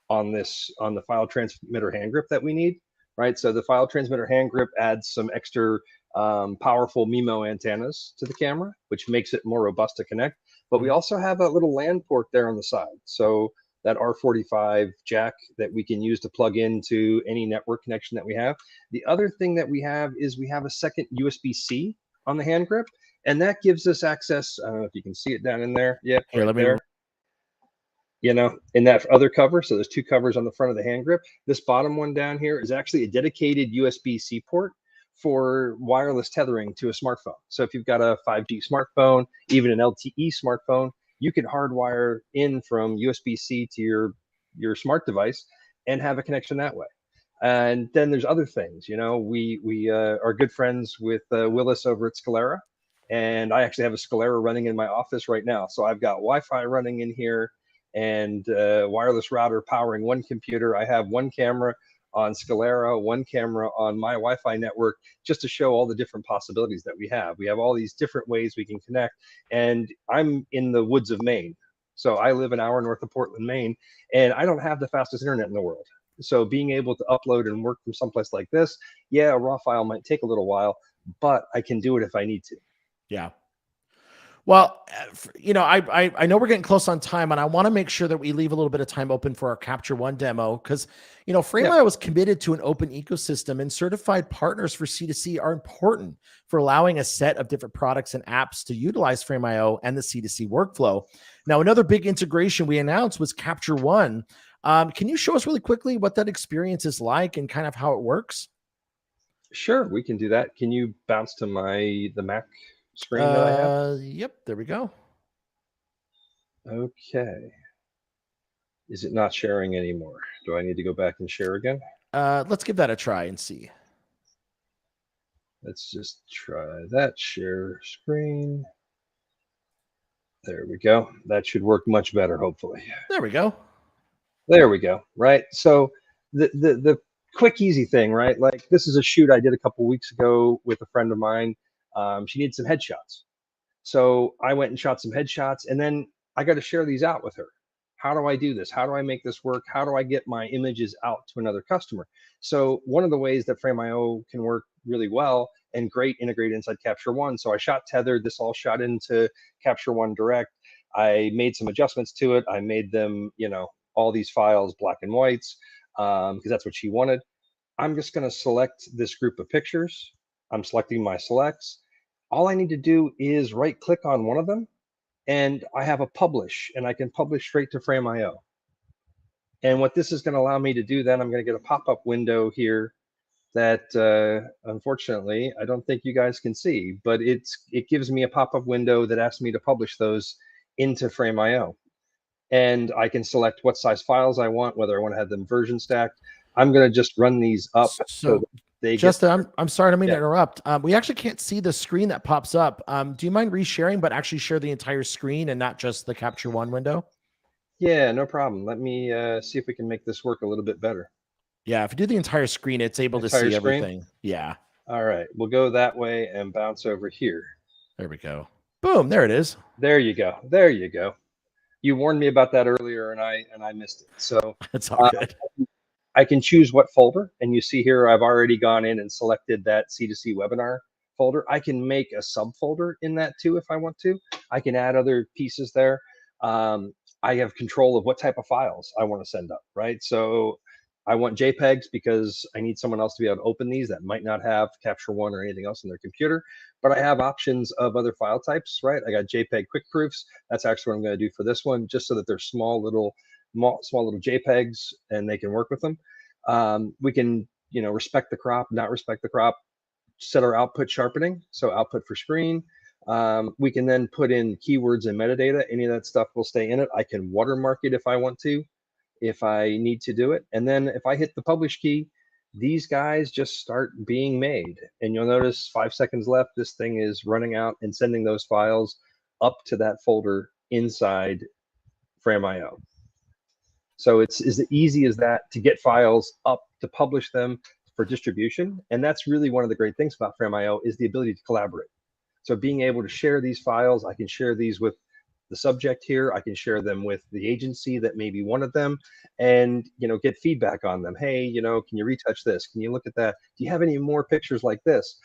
on the file transmitter hand grip that we need, right? So the file transmitter hand grip adds some extra powerful MIMO antennas to the camera, which makes it more robust to connect. But we also have a little LAN port there on the side. So that R45 jack that we can use to plug into any network connection that we have. The other thing that we have is we have a second USB-C on the hand grip, and that gives us access. I don't know if you can see it down in there. Yep, Here, right let me there. You know, in that other cover, so there's two covers on the front of the hand grip. This bottom one down here is actually a dedicated USB-C port for wireless tethering to a smartphone. So if you've got a 5G smartphone, even an LTE smartphone, you could hardwire in from USB-C to your smart device and have a connection that way. And then there's other things. You know, we are good friends with Willis over at Scalera, and I actually have a Scalera running in my office right now. So I've got Wi-Fi running in here and wireless router powering one computer. I have one camera on Scalera, one camera on my Wi-Fi network, just to show all the different possibilities that we have. We have all these different ways we can connect, and I'm in the woods of Maine. So I live an hour north of Portland, Maine, and I don't have the fastest internet in the world. So being able to upload and work from someplace like this, yeah, a raw file might take a little while, but I can do it if I need to. Yeah. Well, you know, I know we're getting close on time, and I want to make sure that we leave a little bit of time open for our Capture One demo because, you know, Frame.io is committed to an open ecosystem, and certified partners for C2C are important for allowing a set of different products and apps to utilize Frame.io and the C2C workflow. Now, another big integration we announced was Capture One. Can you show us really quickly what that experience is like and kind of how it works? Sure, we can do that. Can you bounce to the Mac screen that I have? Yep, there we go. Okay. Is it not sharing anymore? Do I need to go back and share again? Let's give that a try and see. Let's just try that. Share screen. There we go. That should work much better, hopefully. There we go. There we go. Right. So the quick, easy thing, right? Like this is a shoot I did a couple weeks ago with a friend of mine. She needed some headshots. So I went and shot some headshots, and then I got to share these out with her. How do I do this? How do I make this work? How do I get my images out to another customer? So one of the ways that Frame.io can work really well and great integrated inside Capture One. So I shot tethered. This all shot into Capture One Direct. I made some adjustments to it. I made them, you know, all these files black and whites because that's what she wanted. I'm just going to select this group of pictures. I'm selecting my selects. All I need to do is right click on one of them, and I have a publish, and I can publish straight to Frame.io. And what this is going to allow me to do, then I'm going to get a pop-up window here that unfortunately I don't think you guys can see, but it gives me a pop-up window that asks me to publish those into Frame.io. And I can select what size files I want, whether I want to have them version stacked. I'm going to just run these up so they Justin, I'm sorry, I don't mean to interrupt. We actually can't see the screen that pops up. Do you mind resharing, but actually share the entire screen and not just the Capture One window? Yeah, no problem. Let me see if we can make this work a little bit better. Yeah, if you do the entire screen, it's able to see everything. Yeah. All right, we'll go that way and bounce over here. There we go. Boom, there it is. There you go. There you go. You warned me about that earlier, and I missed it. So it's all good. I can choose what folder, and you see here I've already gone in and selected that C2C webinar folder. I can make a subfolder in that too if I want to. I can add other pieces there. I have control of what type of files I want to send up, right? So I want JPEGs because I need someone else to be able to open these that might not have Capture One or anything else in their computer. But I have options of other file types, right? I got JPEG quick proofs. That's actually what I'm going to do for this one, just so that they're small little JPEGs and they can work with them. We can, you know, respect the crop, not respect the crop, set our output sharpening, so output for screen. We can then put in keywords and metadata. Any of that stuff will stay in it. I can watermark it if I want to, if I need to do it. And then if I hit the publish key, these guys just start being made. And you'll notice 5 seconds left, this thing is running out and sending those files up to that folder inside Frame.io. So it's as easy as that to get files up, to publish them for distribution. And that's really one of the great things about Frame.io is the ability to collaborate. So being able to share these files, I can share these with the subject here. I can share them with the agency that maybe wanted them, and get feedback on them. Hey, can you retouch this? Can you look at that? Do you have any more pictures like this?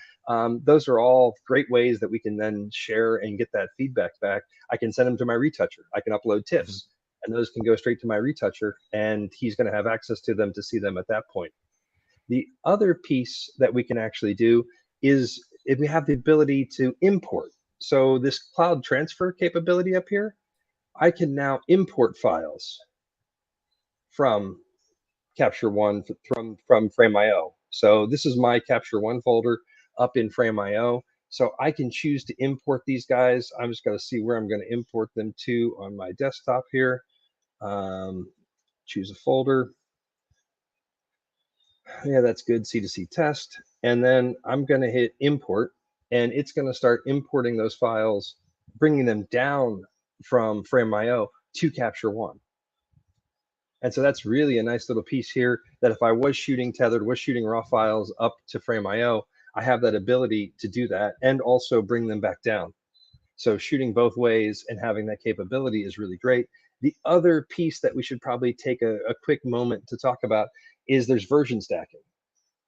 Those are all great ways that we can then share and get that feedback back. I can send them to my retoucher. I can upload TIFFs, and those can go straight to my retoucher, and he's going to have access to them to see them at that point. The other piece that we can actually do is if we have the ability to import. So this cloud transfer capability up here, I can now import files from Capture One from Frame.io. So this is my Capture One folder up in Frame.io. So I can choose to import these guys. I'm just going to see where I'm going to import them to on my desktop here. Choose a folder. Yeah, that's good. C2C test. And then I'm going to hit import, and it's going to start importing those files, bringing them down from Frame.io to Capture One. And so that's really a nice little piece here that if I was shooting tethered, was shooting raw files up to Frame.io, I have that ability to do that and also bring them back down. So shooting both ways and having that capability is really great. The other piece that we should probably take a quick moment to talk about is there's version stacking,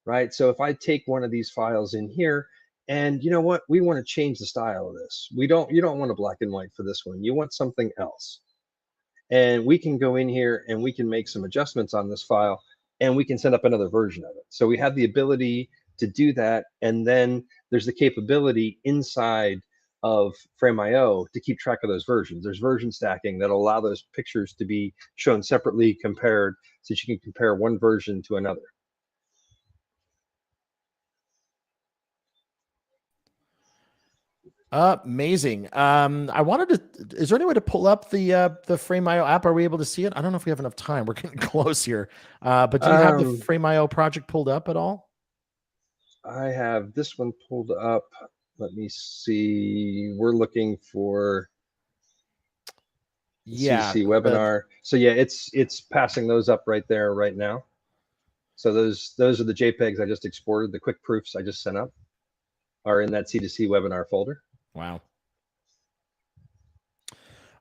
right? So if I take one of these files in here, and you know what, we want to change the style of this. You don't want a black and white for this one. You want something else. And we can go in here and we can make some adjustments on this file, and we can send up another version of it. So we have the ability to do that. And then there's the capability inside of Frame.io to keep track of those versions. There's version stacking that'll allow those pictures to be shown separately, compared, so that you can compare one version to another. Amazing. I wanted to, is there any way to pull up the Frame.io app? Are we able to see it? I don't know if we have enough time. We're getting close here. But do you have the Frame.io project pulled up at all? I have this one pulled up. Let me see. We're looking for CC webinar. So yeah, it's passing those up right there right now. So those are the JPEGs I just exported. The quick proofs I just sent up are in that C2C webinar folder. Wow.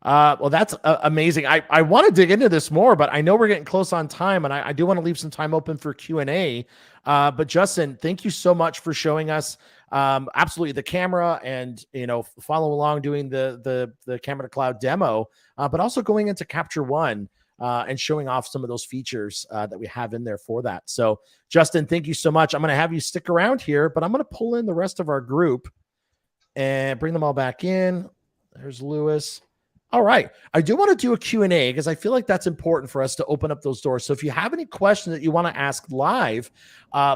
Well, that's amazing. I want to dig into this more, but I know we're getting close on time, and I do want to leave some time open for Q&A. But Justin, thank you so much for showing us absolutely the camera, and follow along doing the camera to cloud demo, but also going into Capture One and showing off some of those features that we have in there for that. So Justin, thank you so much. I'm going to have you stick around here, but I'm going to pull in the rest of our group and bring them all back in. There's Lewis. All right. I do want to do a Q&A because I feel like that's important for us to open up those doors. So if you have any questions that you want to ask live,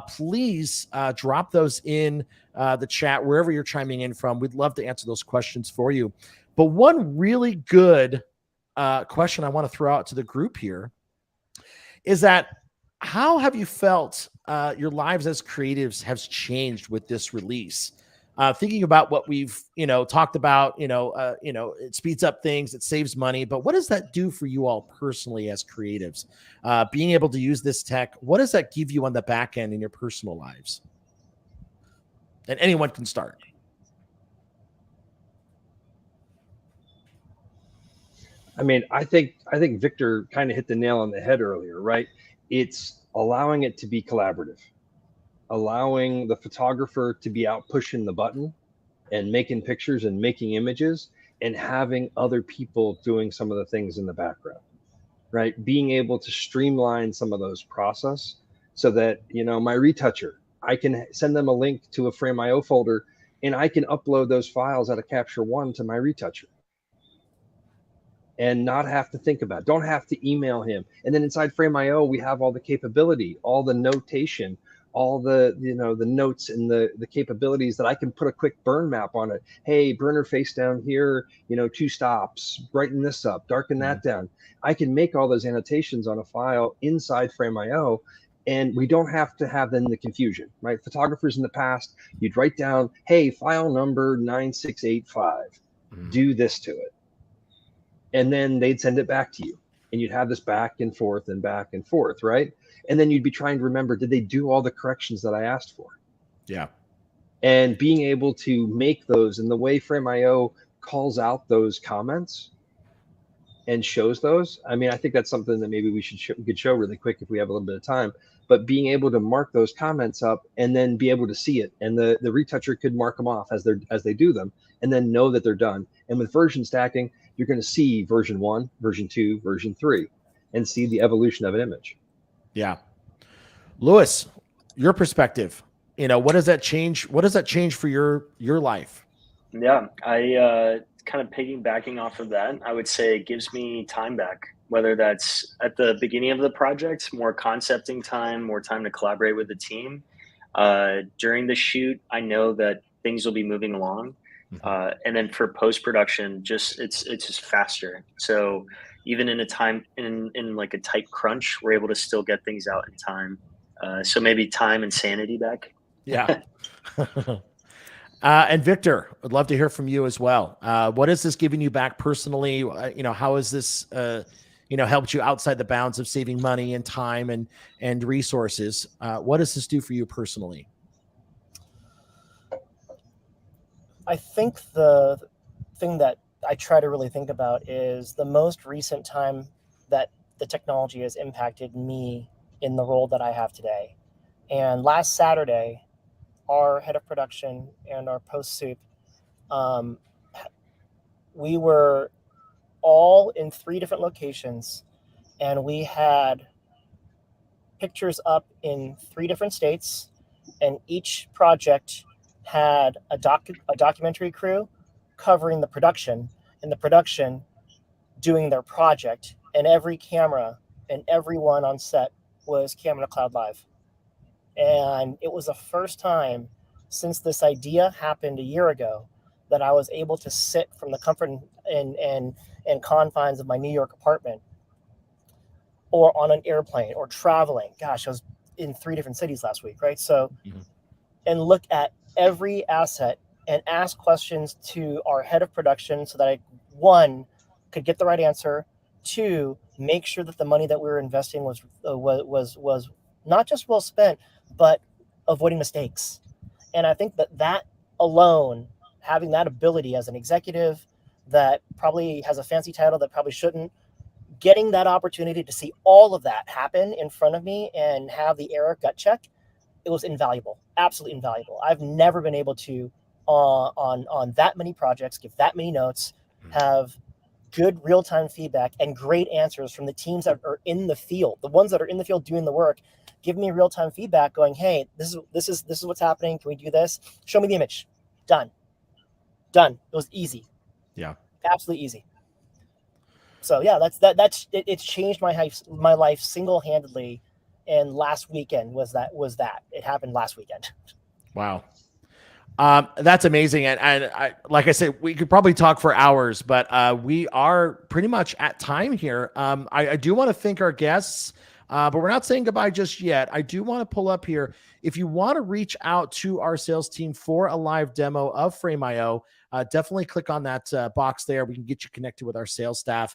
please drop those in the chat, wherever you're chiming in from. We'd love to answer those questions for you. But one really good question I want to throw out to the group here is that, how have you felt your lives as creatives has changed with this release? Thinking about what we've, talked about, it speeds up things, it saves money, but what does that do for you all personally as creatives? Being able to use this tech, what does that give you on the back end in your personal lives? And anyone can start. I mean, I think Victor kind of hit the nail on the head earlier, right? It's allowing it to be collaborative, allowing the photographer to be out pushing the button and making pictures and making images, and having other people doing some of the things in the background, right? Being able to streamline some of those process so that, my retoucher, I can send them a link to a Frame.io folder, and I can upload those files out of Capture One to my retoucher and not have to think about it. Don't have to email him. And then inside Frame.io, we have all the capability, all the notation, all the the notes and the capabilities that I can put a quick burn map on it. Hey, burner face down here, 2 stops, brighten this up, darken that down. I can make all those annotations on a file inside Frame.io, and we don't have to have then the confusion, right? Photographers in the past, you'd write down, hey, file number 9685, do this to it, and then they'd send it back to you, and you'd have this back and forth, right? and then you'd be trying to remember, did they do all the corrections that I asked for? Yeah. And being able to make those, and the way Frame.io calls out those comments and shows those, I mean, I think that's something that maybe we could show really quick if we have a little bit of time. But being able to mark those comments up and then be able to see it, and the retoucher could mark them off as they do them, and then know that they're done. And with version stacking, you're going to see version 1, version 2, version 3, and see the evolution of an image. Yeah. Louis, your perspective, what does that change? What does that change for your life? Yeah, I kind of piggybacking off of that, I would say it gives me time back, whether that's at the beginning of the project, more concepting time, more time to collaborate with the team. During the shoot, I know that things will be moving along. And then for post-production, it's just faster. So even in a time, in like a tight crunch, we're able to still get things out in time. So maybe time and sanity back. Yeah. And Victor, I'd love to hear from you as well. What is this giving you back personally? How has this, helped you outside the bounds of saving money and time and resources? What does this do for you personally? I think the thing that I try to really think about is the most recent time that the technology has impacted me in the role that I have today. And last Saturday, our head of production and our post soup, we were all in 3 different locations, and we had pictures up in 3 different states, and each project had a documentary crew covering the production, and the production doing their project, and every camera and everyone on set was Camera Cloud Live. And it was the first time since this idea happened a year ago that I was able to sit from the comfort and confines of my New York apartment, or on an airplane, or traveling. Gosh, I was in 3 different cities last week, right? So, and look at every asset and ask questions to our head of production so that I, 1, could get the right answer, 2, make sure that the money that we were investing was not just well spent, but avoiding mistakes. And I think that alone, having that ability as an executive that probably has a fancy title that probably shouldn't, getting that opportunity to see all of that happen in front of me and have the error gut check, it was invaluable, absolutely invaluable. I've never been able to, on that many projects, give that many notes, have good real-time feedback and great answers from the teams that are in the field, the ones that are in the field doing the work. Give me real-time feedback going, hey, this is what's happening. Can we do this? Show me the image. Done. It was easy. Yeah. Absolutely easy. So yeah, it's changed my life single-handedly. And last weekend was that. It happened last weekend. Wow. That's amazing. And I, like I said, we could probably talk for hours, but we are pretty much at time here. I do want to thank our guests, but we're not saying goodbye just yet. I do want to pull up here. If you want to reach out to our sales team for a live demo of Frame.io, definitely click on that box there. We can get you connected with our sales staff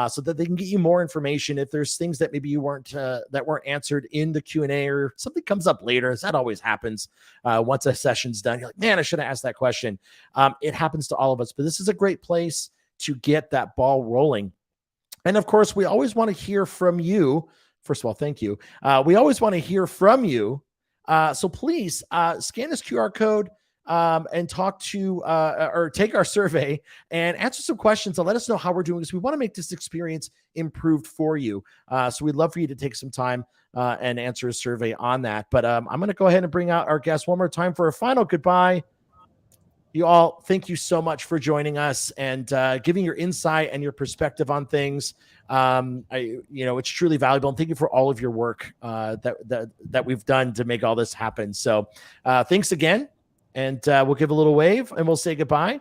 so that they can get you more information. If there's things that maybe you weren't answered in the Q&A, or something comes up later, as that always happens once a session's done, you're like, man, I should have asked that question. It happens to all of us, but this is a great place to get that ball rolling. And of course, we always want to hear from you. First of all, thank you. We always want to hear from you. So please scan this QR code and talk to or take our survey and answer some questions and let us know how we're doing this. We want to make this experience improved for you. So we'd love for you to take some time and answer a survey on that. But I'm going to go ahead and bring out our guests one more time for a final goodbye. You all, thank you so much for joining us and giving your insight and your perspective on things. It's truly valuable. And thank you for all of your work that we've done to make all this happen. So thanks again. And we'll give a little wave and we'll say goodbye.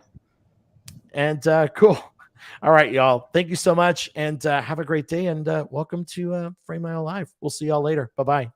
And cool. All right, y'all. Thank you so much. And have a great day. And welcome to Frame.io Live. We'll see y'all later. Bye-bye.